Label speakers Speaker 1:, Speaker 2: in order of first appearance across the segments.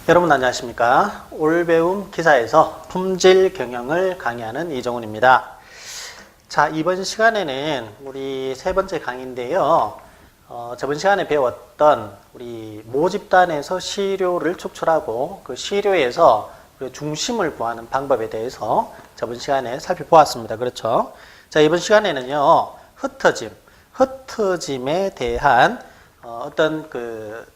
Speaker 1: 여러분 안녕하십니까? 올배움 기사에서 품질 경영을 강의하는 이정훈입니다. 자, 이번 시간에는 우리 세 번째 강의인데요. 저번 시간에 배웠던 우리 모집단에서 시료를 축출하고 그 시료에서 중심을 구하는 방법에 대해서 저번 시간에 살펴보았습니다. 그렇죠? 자, 이번 시간에는요, 흩어짐에 대한 어떤 그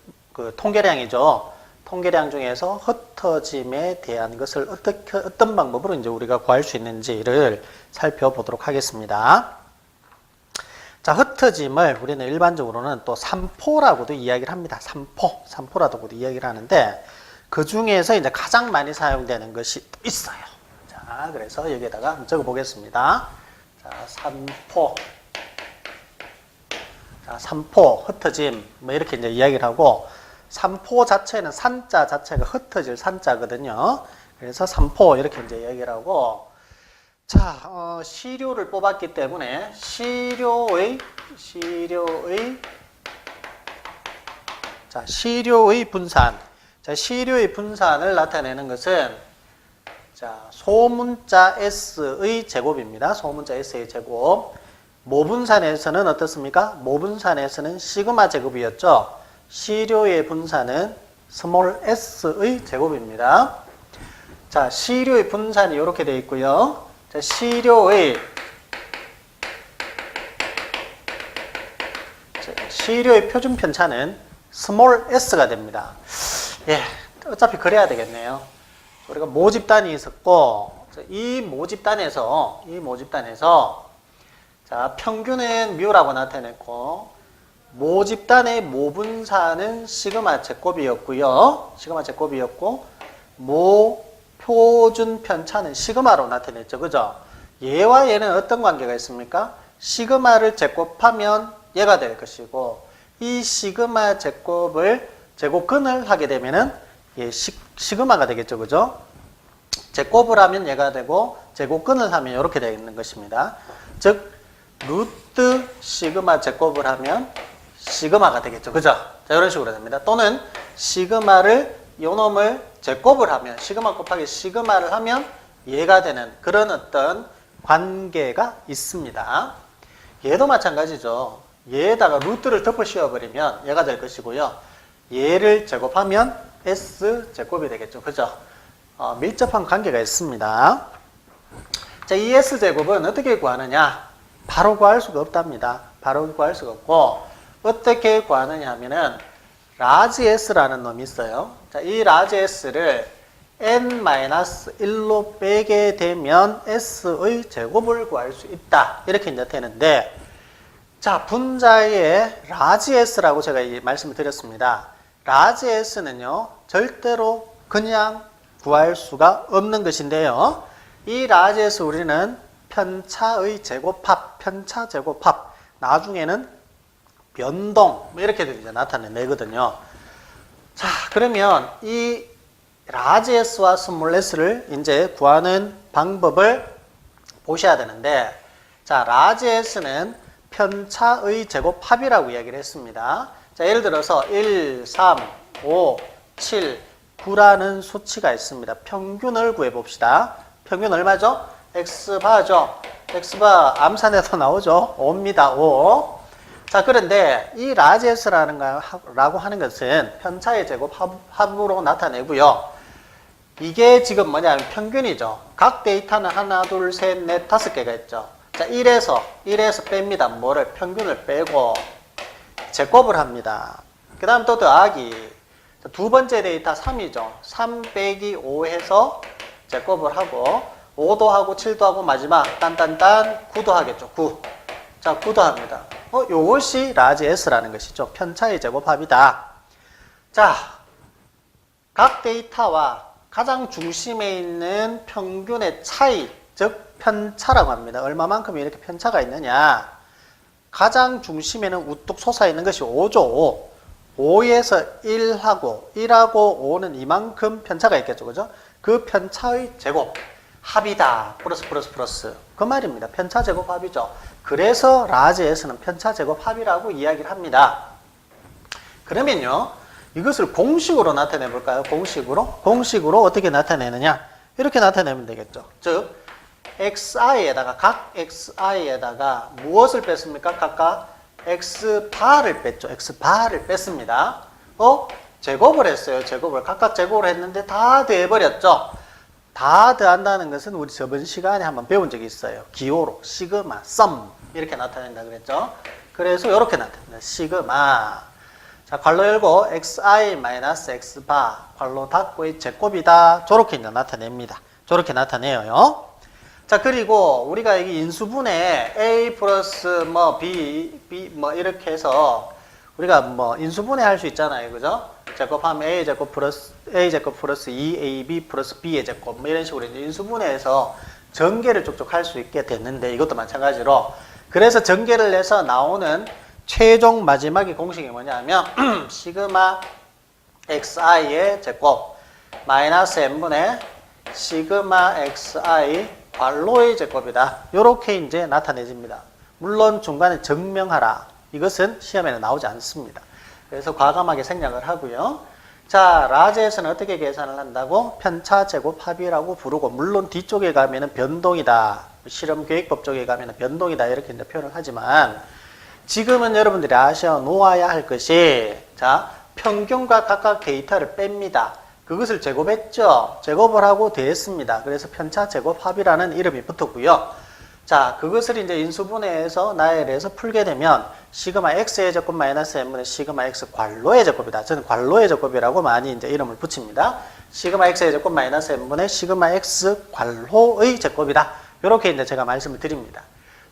Speaker 1: 통계량이죠. 통계량 중에서 흩어짐에 대한 것을 어떤 방법으로 이제 우리가 구할 수 있는지를 살펴보도록 하겠습니다. 자, 흩어짐을 우리는 일반적으로는 또 산포라고도 이야기를 합니다. 산포라고도 이야기를 하는데 그 중에서 이제 가장 많이 사용되는 것이 또 있어요. 자, 그래서 여기에다가 한번 적어 보겠습니다. 자, 산포. 자, 산포, 흩어짐, 뭐 이렇게 이제 이야기를 하고, 산포 자체는 산자 자체가 흩어질 산자거든요. 그래서 산포 이렇게 이제 이야기를 하고, 자, 시료를 뽑았기 때문에 시료의 분산. 자, 시료의 분산을 나타내는 것은 자, 소문자 S의 제곱입니다. 소문자 S의 제곱. 모분산에서는 어떻습니까? 모분산에서는 시그마 제곱이었죠. 시료의 분산은 스몰 s의 제곱입니다. 자, 시료의 분산이 이렇게 되어 있고요. 자, 시료의 표준 편차는 스몰 s가 됩니다. 예, 어차피 그래야 되겠네요. 우리가 모집단이 있었고, 이 모집단에서 자, 평균은 뮤라고 나타냈고, 모집단의 모분산은 시그마 제곱이었고요. 시그마 제곱이었고, 표준 편차는 시그마로 나타냈죠. 그죠? 얘와 얘는 어떤 관계가 있습니까? 시그마를 제곱하면 얘가 될 것이고, 이 시그마 제곱을 제곱근을 하게 되면은 얘 시그마가 되겠죠. 그죠? 제곱을 하면 얘가 되고, 제곱근을 하면 이렇게 되는 것입니다. 즉, 루트 시그마 제곱을 하면 시그마가 되겠죠. 그죠? 자, 이런 식으로 됩니다. 또는 시그마를 요놈을 제곱을 하면 시그마 곱하기 시그마를 하면 얘가 되는 그런 어떤 관계가 있습니다. 얘도 마찬가지죠. 얘에다가 루트를 덮어 씌워버리면 얘가 될 것이고요. 얘를 제곱하면 S 제곱이 되겠죠. 그죠? 밀접한 관계가 있습니다. 자, 이 S 제곱은 어떻게 구하느냐? 바로 구할 수가 없답니다. 바로 구할 수가 없고, 어떻게 구하느냐 하면은, 라지 S라는 놈이 있어요. 자, 이 라지 S를 n-1로 빼게 되면 S의 제곱을 구할 수 있다. 이렇게 이제 되는데, 자, 분자의 라지 S라고 제가 말씀을 드렸습니다. 라지 S는요, 절대로 그냥 구할 수가 없는 것인데요. 이 라지 S 우리는 편차의 제곱합, 편차 제곱합, 나중에는 변동, 뭐 이렇게 이제 나타내거든요. 자, 그러면 이 라지 S와 스몰 s를 이제 구하는 방법을 보셔야 되는데, 자, 라지 S는 편차의 제곱합이라고 이야기를 했습니다. 자, 예를 들어서 1, 3, 5, 7, 9라는 수치가 있습니다. 평균을 구해봅시다. 평균 얼마죠? X바죠. X바 암산해서 나오죠. 5입니다. 5. 자, 그런데 이 라지 S라고 하는 것은 편차의 제곱합으로 나타내고요. 이게 지금 뭐냐면 평균이죠. 각 데이터는 하나, 둘, 셋, 넷, 5개가 있죠. 자, 1에서 뺍니다. 뭐를? 평균을 빼고 제곱을 합니다. 그 다음 또 더하기. 두 번째 데이터 3이죠. 3 빼기 5 해서 제곱을 하고, 5도 하고 7도 하고 마지막 딴딴딴 9도 하겠죠. 9. 자, 9도 합니다. 요것이 라지 S라는 것이죠. 편차의 제곱합이다. 자, 각 데이터와 가장 중심에 있는 평균의 차이, 즉 편차라고 합니다. 얼마만큼 이렇게 편차가 있느냐. 가장 중심에는 우뚝 솟아있는 것이 5죠. 5에서 1하고 5는 이만큼 편차가 있겠죠. 그죠? 그 편차의 제곱. 합이다. 플러스. 그 말입니다. 편차 제곱 합이죠. 그래서 라지 S는 편차 제곱 합이라고 이야기를 합니다. 그러면요, 이것을 공식으로 나타내 볼까요? 공식으로 어떻게 나타내느냐? 이렇게 나타내면 되겠죠. 즉 xi에다가 각 xi에다가 무엇을 뺐습니까? 각각 x바를 뺐죠. x바를 뺐습니다. 제곱을 했어요. 제곱을 각각 제곱을 했는데 다 더해버렸죠. 다 더한다는 것은 우리 저번 시간에 한번 배운 적이 있어요. 기호로 시그마, 썸 이렇게 나타낸다 그랬죠. 그래서 이렇게 나타납니다. 시그마. 자, 괄호 열고 xi-x바 괄호 닫고의 제곱이다. 저렇게 이제 나타냅니다. 저렇게 나타내요. 자, 그리고 우리가 이 인수분해 a 플러스 뭐 b 뭐 이렇게 해서 우리가 뭐 인수분해 할 수 있잖아요. 그죠? 제곱하면 a 제곱 플러스 2ab 플러스 b의 제곱 뭐 이런 식으로 이제 인수분해해서 전개를 쭉쭉 할 수 있게 됐는데 이것도 마찬가지로 그래서 전개를 해서 나오는 최종 마지막의 공식이 뭐냐면 시그마 xi의 제곱 마이너스 n분의 시그마 xi 괄호의 제곱이다. 이렇게 이제 나타내집니다. 물론 중간에 증명하라. 이것은 시험에는 나오지 않습니다. 그래서 과감하게 생략을 하고요. 자, 라지에서는 어떻게 계산을 한다고? 편차 제곱 합이라고 부르고 물론 뒤쪽에 가면은 변동이다. 실험 계획법 쪽에 가면은 변동이다. 이렇게 이제 표현을 하지만 지금은 여러분들이 놓아야 할 것이 자, 평균과 각각 데이터를 뺍니다. 그것을 제곱했죠. 제곱을 하고 더했습니다. 그래서 편차 제곱 합이라는 이름이 붙었고요. 자, 그것을 이제 인수분해해서 나열해서 풀게 되면 시그마 x의 제곱 마이너스 n분의 시그마 x 괄호의 제곱이다. 저는 괄호의 제곱이라고 많이 이제 이름을 붙입니다. 시그마 x의 제곱 마이너스 n분의 시그마 x 괄호의 제곱이다. 이렇게 이제 제가 말씀을 드립니다.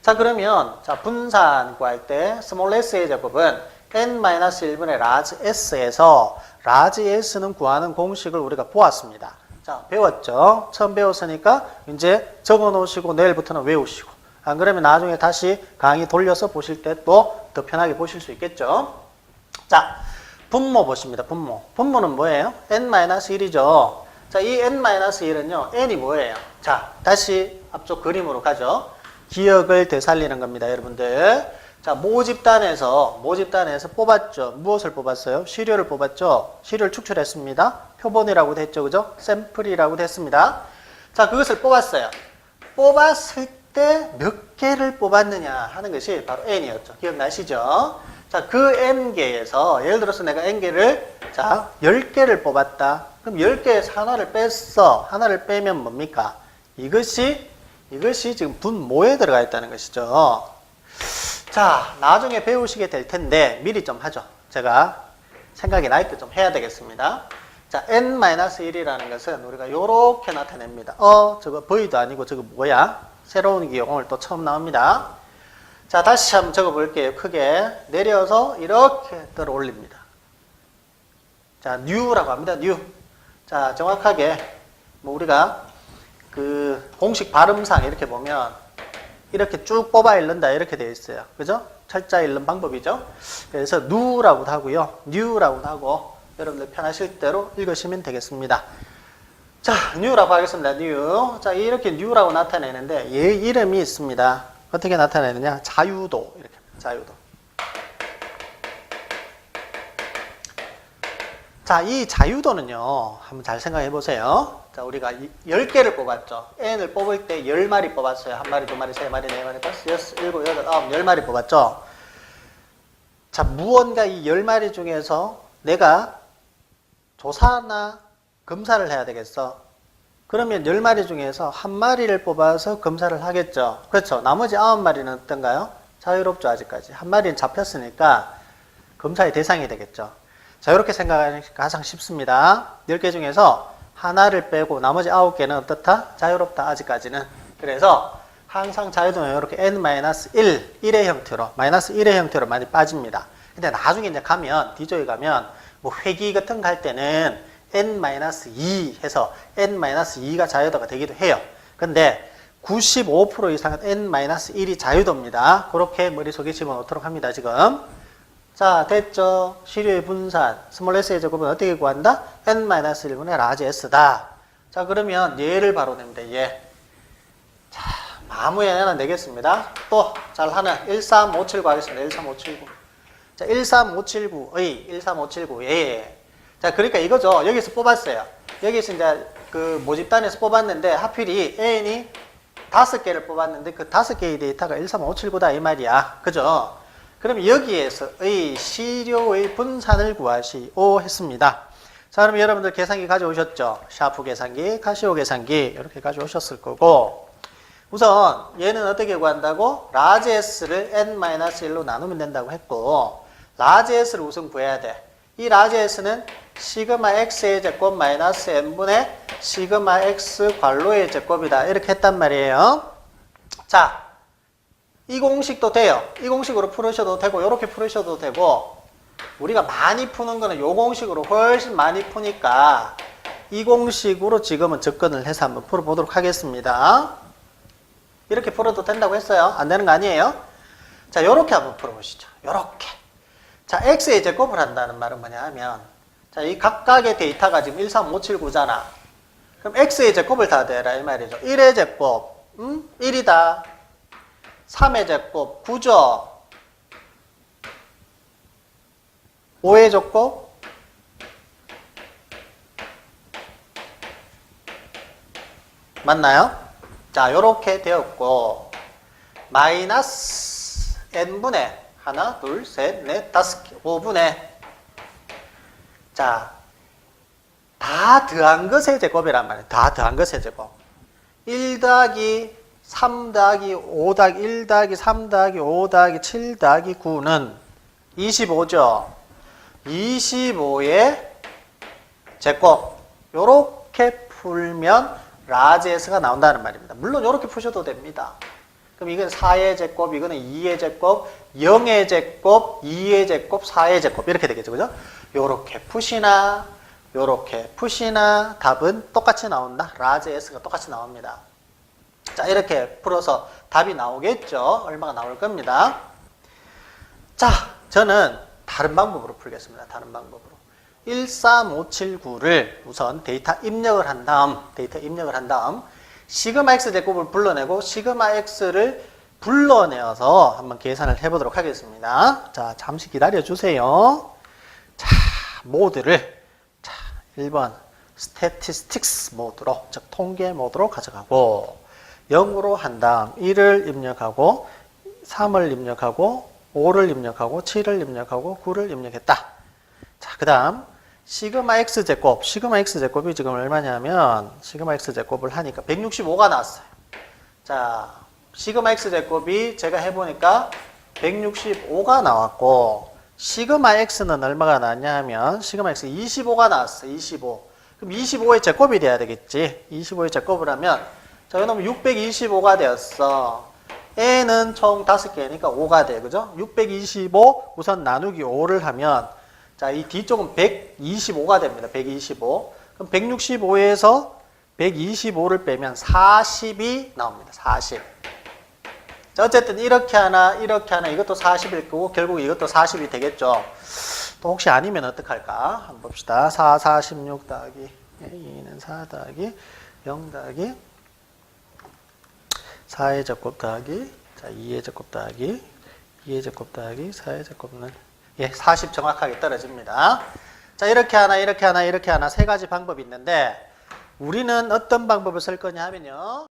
Speaker 1: 자, 그러면 자, 분산 구할 때 스몰 s의 제곱은 n-1분의 라지 s에서 라지 s는 구하는 공식을 우리가 보았습니다. 자, 배웠죠? 처음 배웠으니까 이제 적어 놓으시고 내일부터는 외우시고 안 그러면 나중에 다시 강의 돌려서 보실 때 또 더 편하게 보실 수 있겠죠? 자, 분모 보십니다. 분모는 뭐예요? n-1이죠. 자, 이 n-1은요. n이 뭐예요? 자, 다시 앞쪽 그림으로 가죠. 기억을 되살리는 겁니다, 여러분들. 자, 모집단에서 뽑았죠. 무엇을 뽑았어요? 시료를 뽑았죠. 시료를 축출했습니다. 표본이라고도 했죠. 그죠? 샘플이라고도 했습니다. 자, 그것을 뽑았어요. 뽑았을 때 몇 개를 뽑았느냐 하는 것이 바로 n이었죠. 기억나시죠? 자, 그 n개에서 예를 들어서 내가 n개를 자, 10개를 뽑았다. 그럼 10개에서 하나를 뺐어. 하나를 빼면 뭡니까? 이것이 지금 분모에 들어가 있다는 것이죠. 자, 나중에 배우시게 될 텐데 미리 좀 하죠. 제가 생각이 날 때 좀 해야 되겠습니다. 자, n-1이라는 것은 우리가 요렇게 나타냅니다. 저거 V도 아니고 저거 뭐야? 새로운 기호 오늘 또 처음 나옵니다. 자, 다시 한번 적어볼게요. 크게 내려서 이렇게 들어 올립니다. 자, new라고 합니다. new. 자, 정확하게 뭐 우리가 그 공식 발음상 이렇게 보면 이렇게 쭉 뽑아 읽는다 이렇게 되어 있어요. 그죠? 철자 읽는 방법이죠. 그래서 new라고도 하고요. new라고도 하고 여러분들 편하실 대로 읽으시면 되겠습니다. 자, new라고 하겠습니다. new. 자, 이렇게 new라고 나타내는데 얘 이름이 있습니다. 어떻게 나타내느냐? 자유도. 이렇게 자유도. 자, 이 자유도는요. 한번 잘 생각해 보세요. 자, 우리가 10개를 뽑았죠. n을 뽑을 때 10마리 뽑았어요. 1마리, 2마리, 3마리, 4마리, 5, 6, 7, 8, 9, 10마리 뽑았죠. 자, 무언가 이 10마리 중에서 내가 조사나 검사를 해야 되겠어. 그러면 10마리 중에서 1마리를 뽑아서 검사를 하겠죠. 그렇죠. 나머지 9마리는 어떤가요? 자유롭죠, 아직까지. 1마리는 잡혔으니까 검사의 대상이 되겠죠. 자, 이렇게 생각하는 게 가장 쉽습니다. 10개 중에서 하나를 빼고 나머지 9개는 어떻다? 자유롭다, 아직까지는. 그래서 항상 자유도는 이렇게 n-1, 1의 형태로, 마이너스 1의 형태로 많이 빠집니다. 근데 나중에 이제 가면, 뒤쪽에 가면, 뭐 회기 같은 거 할 때는 n-2 해서 n-2가 자유도가 되기도 해요. 근데 95% 이상은 n-1이 자유도입니다. 그렇게 머릿속에 집어넣도록 합니다, 지금. 자, 됐죠? 시료의 분산, 스몰 s의 제곱은 어떻게 구한다? n-1분의 라지 s다. 자, 그러면 얘를 바로 냅니다, 얘. 자, 아무 얘나 내겠습니다. 또, 잘 하는 13579 하겠습니다, 13579. 자, 13579의 13579에 자, 그러니까 이거죠. 여기서 뽑았어요. 여기서 이제 그 모집단에서 뽑았는데 하필이 n이 5개를 뽑았는데 그 5개의 데이터가 13579다 이 말이야. 그죠? 그럼 여기에서의 시료의 분산을 구하시오 했습니다. 자, 그럼 여러분들 계산기 가져오셨죠? 샤프 계산기, 카시오 계산기 이렇게 가져오셨을 거고, 우선 얘는 어떻게 구한다고? 라지 S를 n-1로 나누면 된다고 했고, 라지 S를 우선 구해야 돼. 이 라지 S는 시그마 x의 제곱 마이너스 n분의 시그마 x 괄호의 제곱이다. 이렇게 했단 말이에요. 자, 이 공식도 돼요. 이 공식으로 풀으셔도 되고 이렇게 풀으셔도 되고, 우리가 많이 푸는 거는 이 공식으로 훨씬 많이 푸니까 이 공식으로 지금은 접근을 해서 한번 풀어보도록 하겠습니다. 이렇게 풀어도 된다고 했어요. 안 되는 거 아니에요? 자, 이렇게 한번 풀어보시죠. 이렇게. 자, x의 제곱을 한다는 말은 뭐냐 하면, 자, 이 각각의 데이터가 지금 13579잖아. 그럼 x의 제곱을 다 대라 이 말이죠. 1의 제곱, 1이다. 3의 제곱, 9죠. 5의 제곱, 맞나요? 자, 요렇게 되었고, 마이너스 n분의 하나, 둘, 셋, 넷, 5개, 5분의, 자, 다 더한 것의 제곱이란 말이에요. 다 더한 것의 제곱. 1 더하기 3 더하기 5 더하기 1 더하기 3 더하기 5 더하기 7 더하기 9는 25죠. 25의 제곱. 요렇게 풀면 라지 S가 나온다는 말입니다. 물론 요렇게 푸셔도 됩니다. 그럼 이건 4의 제곱, 이거는 2의 제곱, 0의 제곱, 2의 제곱, 4의 제곱 이렇게 되겠죠. 그죠? 요렇게 푸시나 요렇게 푸시나 답은 똑같이 나온다. 라지 S가 똑같이 나옵니다. 자, 이렇게 풀어서 답이 나오겠죠. 얼마가 나올 겁니다. 자, 저는 다른 방법으로 풀겠습니다. 다른 방법으로. 13579를 우선 데이터 입력을 한 다음 시그마 x 제곱을 불러내고 시그마 x를 불러내어서 한번 계산을 해보도록 하겠습니다. 자, 잠시 기다려 주세요. 자, 모드를 1번 statistics 모드로, 즉 통계 모드로 가져가고 0으로 한 다음 1을 입력하고 3을 입력하고 5를 입력하고 7을 입력하고 9를 입력했다. 자, 그 다음 시그마 x제곱이 지금 얼마냐면 시그마 x제곱을 하니까 165가 나왔어요. 자, 시그마 x제곱이 제가 해보니까 165가 나왔고 시그마 x는 얼마가 나왔냐 하면 시그마 x 25가 나왔어요. 25. 그럼 25의 제곱이 돼야 되겠지. 25의 제곱을 하면 자, 이러면 625가 되었어. n은 총 5개니까 5가 돼. 그죠? 625 우선 나누기 5를 하면 자, 이 뒤쪽은 125가 됩니다. 125. 그럼 165에서 125를 빼면 40이 나옵니다. 40. 자, 어쨌든 이렇게 하나 이것도 40일 거고 결국 이것도 40이 되겠죠. 또 혹시 아니면 어떡할까? 한번 봅시다. 4, 46 더하기 2는 4 더하기 0 더하기 4의 제곱 더하기 자, 2의 제곱 더하기 2의 제곱 더하기 4의 제곱은 40 정확하게 떨어집니다. 자, 이렇게 하나 세 가지 방법이 있는데 우리는 어떤 방법을 쓸 거냐 하면요.